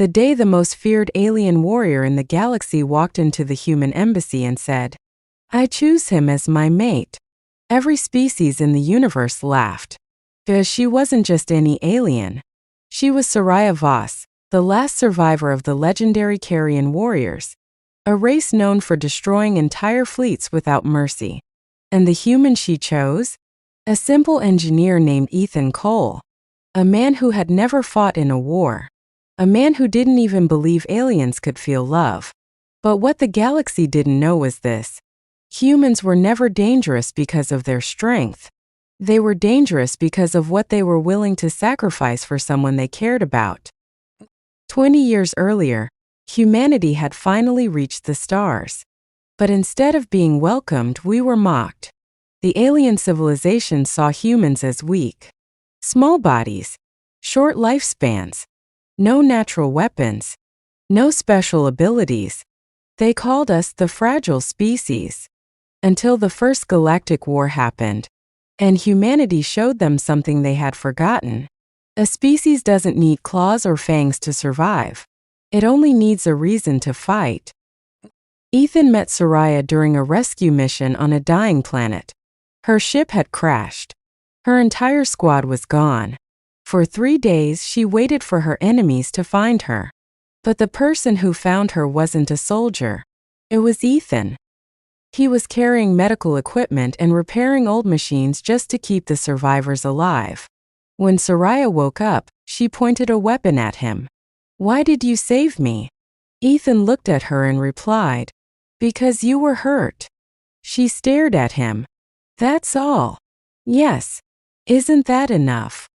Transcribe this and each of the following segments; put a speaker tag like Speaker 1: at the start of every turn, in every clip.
Speaker 1: The day the most feared alien warrior in the galaxy walked into the human embassy and said, "I choose him as my mate." Every species in the universe laughed. Because she wasn't just any alien. She was Soraya Voss, the last survivor of the legendary Carrion warriors, a race known for destroying entire fleets without mercy. And the human she chose? A simple engineer named Ethan Cole. A man who had never fought in a war. A man who didn't even believe aliens could feel love. But what the galaxy didn't know was this. Humans were never dangerous because of their strength. They were dangerous because of what they were willing to sacrifice for someone they cared about. 20 years earlier, humanity had finally reached the stars. But instead of being welcomed, we were mocked. The alien civilization saw humans as weak. Small bodies, short lifespans, no natural weapons, no special abilities. They called us the fragile species. Until the first galactic war happened, and humanity showed them something they had forgotten. A species doesn't need claws or fangs to survive. It only needs a reason to fight. Ethan met Soraya during a rescue mission on a dying planet. Her ship had crashed. Her entire squad was gone. For 3 days she waited for her enemies to find her. But the person who found her wasn't a soldier. It was Ethan. He was carrying medical equipment and repairing old machines just to keep the survivors alive. When Soraya woke up, she pointed a weapon at him. "Why did you save me?" Ethan looked at her and replied, "Because you were hurt." She stared at him. "That's all." "Yes. Isn't that enough?"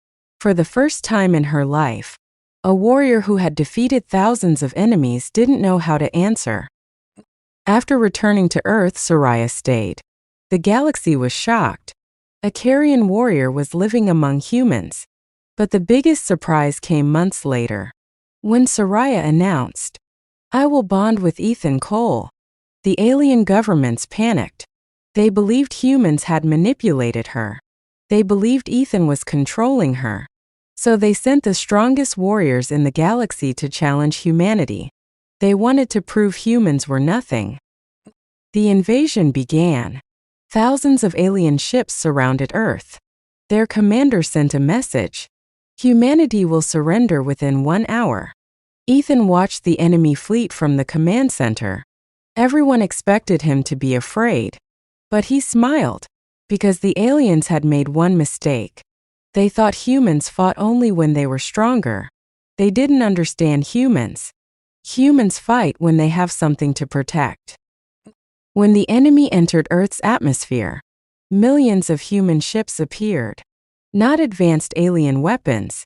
Speaker 1: For the first time in her life, a warrior who had defeated thousands of enemies didn't know how to answer. After returning to Earth, Soraya stayed. The galaxy was shocked. A Carrion warrior was living among humans. But the biggest surprise came months later. When Soraya announced, "I will bond with Ethan Cole." The alien governments panicked. They believed humans had manipulated her. They believed Ethan was controlling her. So they sent the strongest warriors in the galaxy to challenge humanity. They wanted to prove humans were nothing. The invasion began. Thousands of alien ships surrounded Earth. Their commander sent a message. Humanity will surrender within 1 hour. Ethan watched the enemy fleet from the command center. Everyone expected him to be afraid. But he smiled. Because the aliens had made one mistake. They thought humans fought only when they were stronger. They didn't understand humans. Humans fight when they have something to protect. When the enemy entered Earth's atmosphere, millions of human ships appeared. Not advanced alien weapons.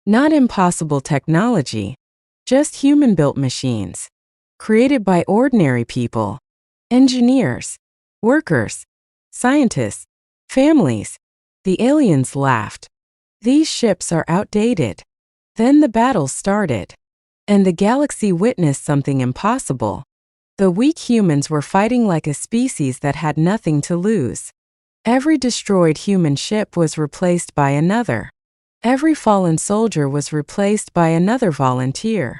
Speaker 1: Not impossible technology. Just human-built machines. Created by ordinary people. Engineers. Workers. Scientists. Families. The aliens laughed. These ships are outdated. Then the battle started. And the galaxy witnessed something impossible. The weak humans were fighting like a species that had nothing to lose. Every destroyed human ship was replaced by another. Every fallen soldier was replaced by another volunteer.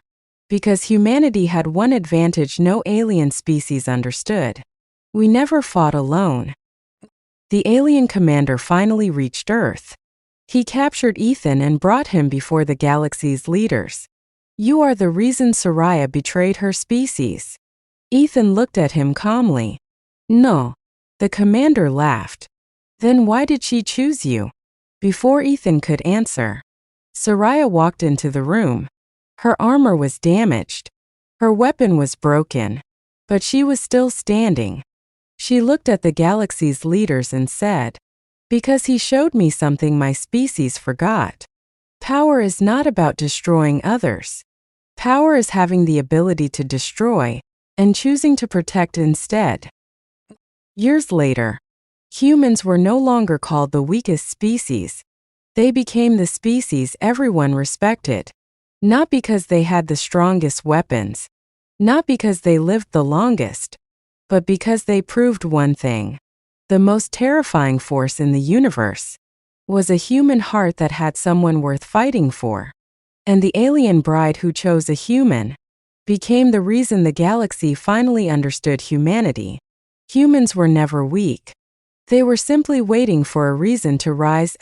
Speaker 1: Because humanity had one advantage no alien species understood. We never fought alone. The alien commander finally reached Earth. He captured Ethan and brought him before the galaxy's leaders. "You are the reason Soraya betrayed her species." Ethan looked at him calmly. "No." The commander laughed. "Then why did she choose you?" Before Ethan could answer, Soraya walked into the room. Her armor was damaged. Her weapon was broken. But she was still standing. She looked at the galaxy's leaders and said, "Because he showed me something my species forgot. Power is not about destroying others. Power is having the ability to destroy and choosing to protect instead." Years later, humans were no longer called the weakest species. They became the species everyone respected. Not because they had the strongest weapons. Not because they lived the longest. But because they proved one thing. The most terrifying force in the universe was a human heart that had someone worth fighting for. And the alien bride who chose a human became the reason the galaxy finally understood humanity. Humans were never weak. They were simply waiting for a reason to rise ***.